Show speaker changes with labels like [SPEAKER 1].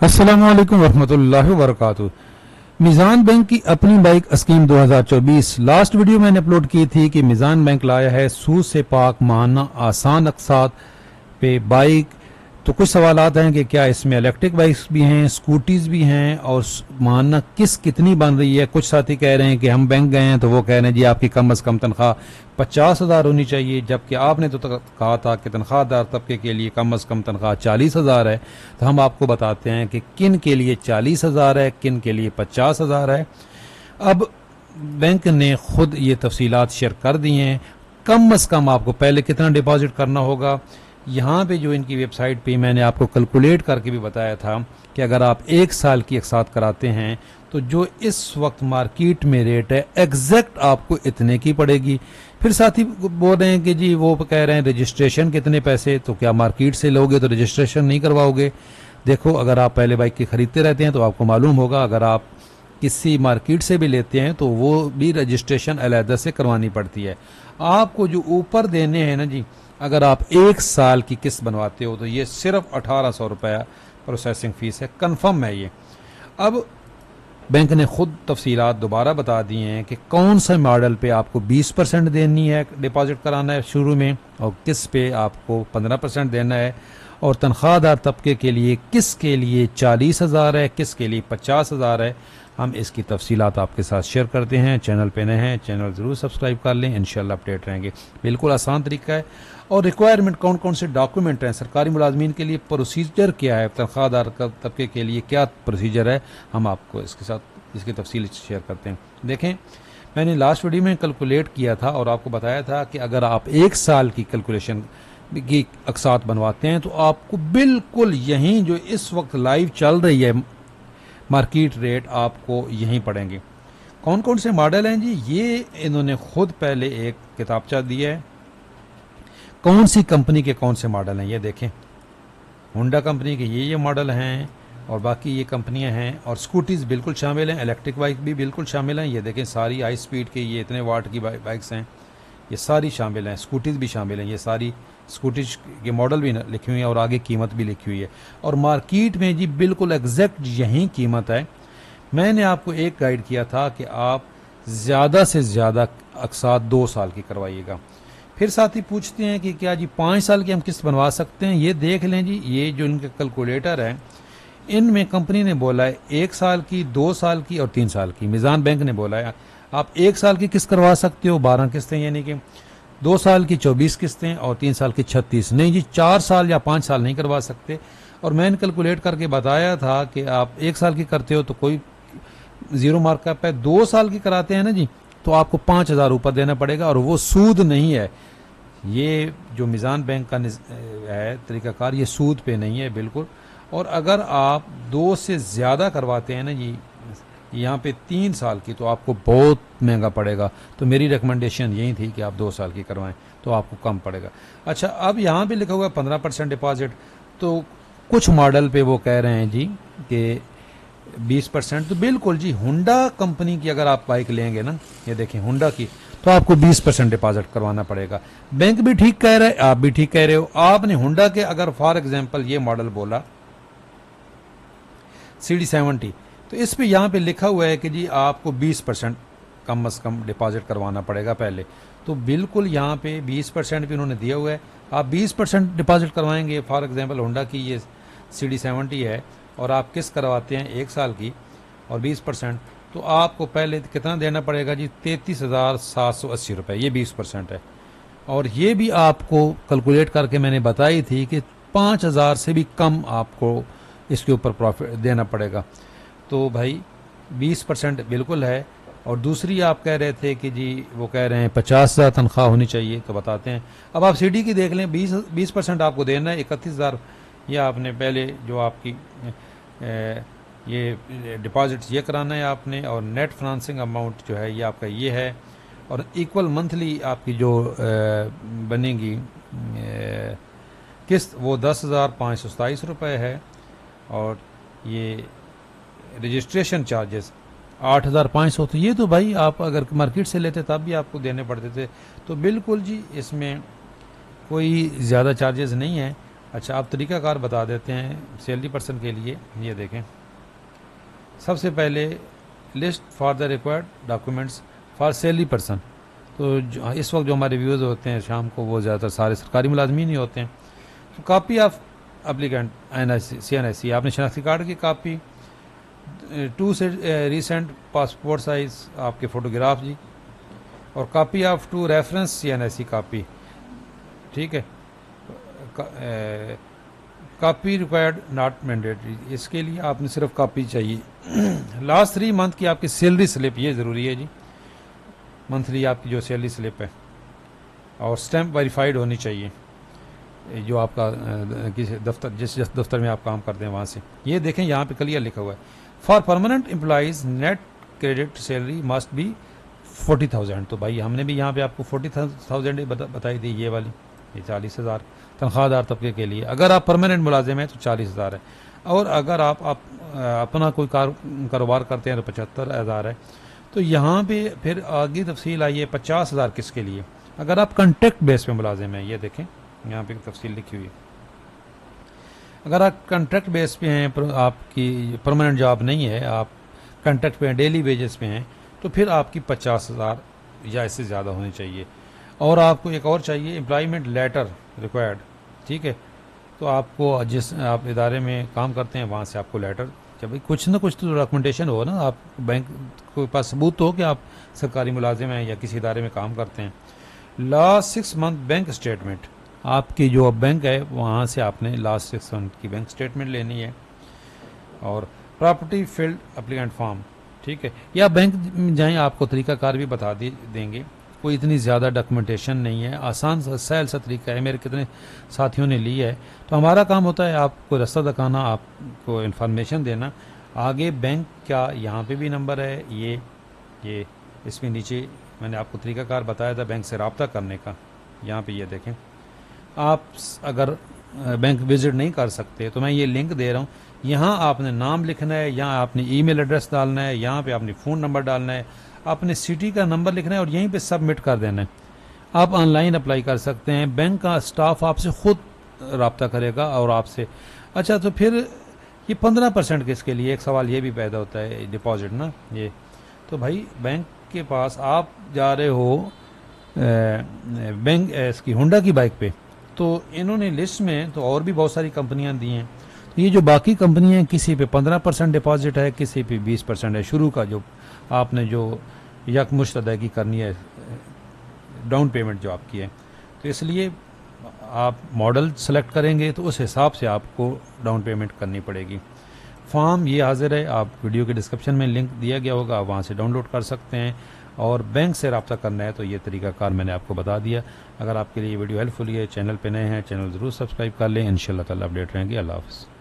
[SPEAKER 1] अस्सलामु अलैकुम वरहमतुल्लाहि वबरकातुहू। मिजान बैंक की अपनी बाइक स्कीम 2024 लास्ट वीडियो मैंने अपलोड की थी कि मिजान बैंक लाया है सूद से पाक माना आसान अक़सात पे बाइक। तो कुछ सवालात हैं कि क्या इसमें इलेक्ट्रिक बाइक्स भी हैं, स्कूटीज भी हैं और माना कितनी बन रही है। कुछ साथी कह रहे हैं कि हम बैंक गए हैं तो वो कह रहे हैं जी आपकी कम अज़ कम तनख्वाह 50,000 होनी चाहिए, जबकि आपने तो कहा था कि तनख्वाहदार तबके के लिए कम अज़ कम तनख्वाह 40,000 है। तो हम आपको बताते हैं कि किन के लिए 40,000 है, किन के लिए 50,000 है। अब बैंक ने खुद ये तफसीलात शेयर कर दी हैं। कम अज़ कम आपको पहले कितना डिपॉजिट करना होगा, यहाँ पे जो इनकी वेबसाइट पे मैंने आपको कैलकुलेट करके भी बताया था कि अगर आप 1 साल की एक साथ कराते हैं तो जो इस वक्त मार्केट में रेट है एग्जैक्ट आपको इतने की पड़ेगी। फिर साथी बोल रहे हैं कि जी वो कह रहे हैं रजिस्ट्रेशन कितने पैसे, तो क्या मार्केट से लोगे तो रजिस्ट्रेशन नहीं करवाओगे। देखो, अगर आप पहले बाइक की खरीदते रहते हैं तो आपको मालूम होगा, अगर आप किसी मार्केट से भी लेते हैं तो वो भी रजिस्ट्रेशन अलहदा से करवानी पड़ती है। आपको जो ऊपर देने हैं ना जी, अगर आप 1 साल की किस्त बनवाते हो तो ये सिर्फ 1800 रुपया प्रोसेसिंग फ़ीस है, कंफर्म है ये। अब बैंक ने खुद तफसीलात दोबारा बता दी हैं कि कौन सा मॉडल पे आपको 20% देनी है, डिपॉजिट कराना है शुरू में, और किस पे आपको 15% देना है, और तनख्वाहदार तबके के लिए किस के लिए 40,000 है, किस के लिए 50,000 है। हम इसकी तफसीलात आपके साथ शेयर करते हैं। चैनल पे नए हैं, चैनल ज़रूर सब्सक्राइब कर लें, इंशाल्लाह अपडेट रहेंगे। बिल्कुल आसान तरीका है। और रिक्वायरमेंट कौन कौन से डॉक्यूमेंट हैं, सरकारी मुलाजमीन के लिए प्रोसीजर क्या है, तनख्वाहदार तबके के लिए क्या प्रोसीजर है, हम आपको इसके साथ इसकी तफसील शेयर करते हैं। देखें, मैंने लास्ट वीडियो में कैलकुलेट किया था और आपको बताया था कि अगर आप 1 साल की कैलकुलेशन की अक़सात बनवाते हैं तो आपको बिल्कुल यहीं जो इस वक्त लाइव चल रही है मार्केट रेट आपको यहीं पड़ेंगे। कौन कौन से मॉडल हैं जी, ये इन्होंने खुद पहले एक किताबचा दिया है। कौन सी कंपनी के कौन से मॉडल हैं ये देखें। होंडा कंपनी के ये मॉडल हैं और बाकी ये कंपनियां हैं, और स्कूटीज़ बिल्कुल शामिल हैं, इलेक्ट्रिक बाइक भी बिल्कुल शामिल हैं। ये देखें, सारी हाई स्पीड के ये इतने वाट की बाइक्स हैं, ये सारी शामिल हैं। स्कूटीज़ भी शामिल हैं, ये सारी स्कूटीज के मॉडल भी लिखी हुई है और आगे कीमत भी लिखी हुई है। और मार्केट में जी बिल्कुल एग्जैक्ट यही कीमत है। मैंने आपको एक गाइड किया था कि आप ज़्यादा से ज़्यादा अक़सात 2 साल की करवाइएगा। फिर साथी पूछते हैं कि क्या जी 5 साल की हम किस्त बनवा सकते हैं। ये देख लें जी, ये जो इनके कैलकुलेटर है इनमें कंपनी ने बोला है 1 साल की, 2 साल की और 3 साल की। मिजान बैंक ने बोला है आप 1 साल की किस्त करवा सकते हो 12 किस्तें, यानी कि 2 साल की 24 किस्तें और 3 साल की 36। नहीं जी, 4 साल या 5 साल नहीं करवा सकते। और मैंने कैलकुलेट करके बताया था कि आप 1 साल की करते हो तो कोई ज़ीरो मार्कअप है, 2 साल की कराते हैं ना जी तो आपको 5,000 ऊपर देना पड़ेगा, और वो सूद नहीं है। ये जो मिजान बैंक का है तरीक़ाकार, ये सूद पे नहीं है बिल्कुल। और अगर आप 2 से ज़्यादा करवाते हैं ना जी, यहाँ पे 3 साल की, तो आपको बहुत महंगा पड़ेगा। तो मेरी रिकमेंडेशन यही थी कि आप 2 साल की करवाएं तो आपको कम पड़ेगा। अच्छा, अब यहाँ पे लिखा हुआ है 15% डिपॉजिट, तो कुछ मॉडल पे वो कह रहे हैं जी कि 20%। तो बिल्कुल जी, होंडा कंपनी की अगर आप बाइक लेंगे ना, ये देखें होंडा की, तो आपको 20% डिपॉजिट करवाना पड़ेगा। बैंक भी ठीक कह रहा है, आप भी ठीक कह रहे हो। आपने होंडा के अगर फॉर एग्जाम्पल ये मॉडल बोला CD70, तो इस पे यहाँ पे लिखा हुआ है कि जी आपको 20% कम अज़ कम डिपॉजिट करवाना पड़ेगा पहले। तो बिल्कुल यहाँ पे 20% भी उन्होंने दिया हुआ है। आप 20% डिपॉजिट करवाएंगे, फॉर एग्जांपल होंडा की ये CD70 है और आप किस्त करवाते हैं 1 साल की और 20%, तो आपको पहले कितना देना पड़ेगा जी, 33,780 रुपये। ये 20% है। और ये भी आपको कैलकुलेट करके मैंने बताई थी कि 5,000 से भी कम आपको इसके ऊपर प्रॉफिट देना पड़ेगा। तो भाई 20% बिल्कुल है। और दूसरी आप कह रहे थे कि जी वो कह रहे हैं 50,000 तनख्वाह होनी चाहिए, तो बताते हैं। अब आप CD की देख लें, 20% आपको देना है, 31,000 ये आपने पहले जो आपकी ये डिपॉजिट ये कराना है आपने, और नेट फाइनेंसिंग अमाउंट जो है ये आपका ये है, और इक्वल मंथली आपकी जो बनेगी किस्त वो 10,527 रुपये है। और ये रजिस्ट्रेशन चार्जेस 8,500। तो ये तो भाई आप अगर मार्केट से लेते तब भी आपको देने पड़ते थे। तो बिल्कुल जी इसमें कोई ज़्यादा चार्जेस नहीं है। अच्छा, आप तरीक़ाकार बता देते हैं सैलरी पर्सन के लिए। ये देखें, सबसे पहले list for the required documents for salary person. तो इस वक्त जो हमारे व्यूज़ होते हैं शाम को, वो ज़्यादातर सारे सरकारी मुलाजमीन ही होते हैं। तो कॉपी ऑफ एप्लीकेंट CNIC, आपने शनाख्ती कार्ड की कापी, 2 से रिसेंट पासपोर्ट साइज़ आपके फ़ोटोग्राफ जी, और copy of 2 reference CNIC copy, ठीक है। कॉपी रिक्वायर्ड नॉट मैंडेटरी, इसके लिए आपने सिर्फ कॉपी चाहिए। लास्ट 3 मंथ की आपकी सैलरी स्लिप, ये ज़रूरी है जी, मंथली आपकी जो सैलरी स्लिप है, और स्टैम्प वेरीफाइड होनी चाहिए, जो आपका किसी दफ्तर, जिस दफ्तर में आप काम करते हैं वहाँ से। ये देखें यहाँ पे क्लियर लिखा हुआ है, for permanent employees net credit salary must be 40,000। तो भाई हमने भी यहाँ पे आपको 40,000 बताई दी, ये वाली, ये 40,000 तनख्वाहदार तबके के लिए। अगर आप परमानेंट मुलाजिम हैं तो 40,000 है, और अगर आप अपना कोई कारोबार करते हैं तो 75,000 है। तो यहाँ पे फिर आगे तफसील आई है 50,000 किसके लिए, अगर आप कॉन्ट्रैक्ट बेस पे मुलाजिम हैं। ये देखें यहाँ पे तफसील लिखी हुई है, अगर आप कॉन्ट्रैक्ट बेस पे हैं, आपकी परमानेंट जॉब नहीं है, आप कॉन्ट्रैक्ट पे हैं, डेली वेजेस पे हैं, तो फिर आपकी 50,000 या इससे ज़्यादा होनी चाहिए। और आपको एक और चाहिए, एम्प्लॉयमेंट लेटर रिक्वायर्ड, ठीक है। तो आपको जिस आप इदारे में काम करते हैं वहाँ से आपको लेटर, जब भाई कुछ ना कुछ तो डॉक्यूमेंटेशन हो ना, आप बैंक के पास सबूत तो हो कि आप सरकारी मुलाजिम हैं या किसी इदारे में काम करते हैं। लास्ट 6 मंथ बैंक स्टेटमेंट, आपकी जो बैंक है वहाँ से आपने लास्ट 6 मंथ की बैंक स्टेटमेंट लेनी है। और प्रॉपर्टी फील्ड एप्लीकेंट फॉर्म, ठीक है, या बैंक जाएँ, आपको तरीक़ाकार भी बता देंगे, कोई इतनी ज़्यादा डॉक्यूमेंटेशन नहीं है, आसान सा सहल सा तरीका है, मेरे कितने साथियों ने ली है। तो हमारा काम होता है आपको रास्ता दिखाना, आपको इन्फॉर्मेशन देना। आगे बैंक क्या, यहाँ पे भी नंबर है, ये इसमें नीचे मैंने आपको तरीक़ाकार बताया था बैंक से रब्ता करने का। यहाँ पे ये देखें, आप अगर बैंक विज़िट नहीं कर सकते तो मैं ये लिंक दे रहा हूँ, यहाँ आपने नाम लिखना है, यहाँ आपने ईमेल एड्रेस डालना है, यहाँ पे आपने फ़ोन नंबर डालना है, अपने सिटी का नंबर लिखना है और यहीं पे सबमिट कर देना है। आप ऑनलाइन अप्लाई कर सकते हैं, बैंक का स्टाफ आपसे खुद रब्ता करेगा और आपसे। अच्छा, तो फिर ये 15% किसके लिए, एक सवाल ये भी पैदा होता है, डिपॉजिट ना ये। तो भाई बैंक के पास आप जा रहे हो बैंक इसकी होंडा की बाइक पे, तो इन्होंने लिस्ट में तो और भी बहुत सारी कंपनियां दी हैं। तो ये जो बाकी कंपनियां, किसी पे 15% डिपॉजिट है, किसी पे 20% है, शुरू का जो आपने जो यकमुश्त अदायगी करनी है, डाउन पेमेंट जो आपकी है। तो इसलिए आप मॉडल सेलेक्ट करेंगे तो उस हिसाब से आपको डाउन पेमेंट करनी पड़ेगी। फॉर्म ये हाजिर है, आप वीडियो के डिस्क्रिप्शन में लिंक दिया गया होगा, आप वहाँ से डाउनलोड कर सकते हैं। और बैंक से रब्ता करना है तो ये तरीक़ाकार मैंने आपको बता दिया। अगर आपके लिए ये वीडियो हेल्पफुल है, चैनल पे नए हैं, चैनल ज़रूर सब्सक्राइब कर लें। इंशाअल्लाह ताला अपडेट रहेंगे। अल्लाह हाफ़िज़।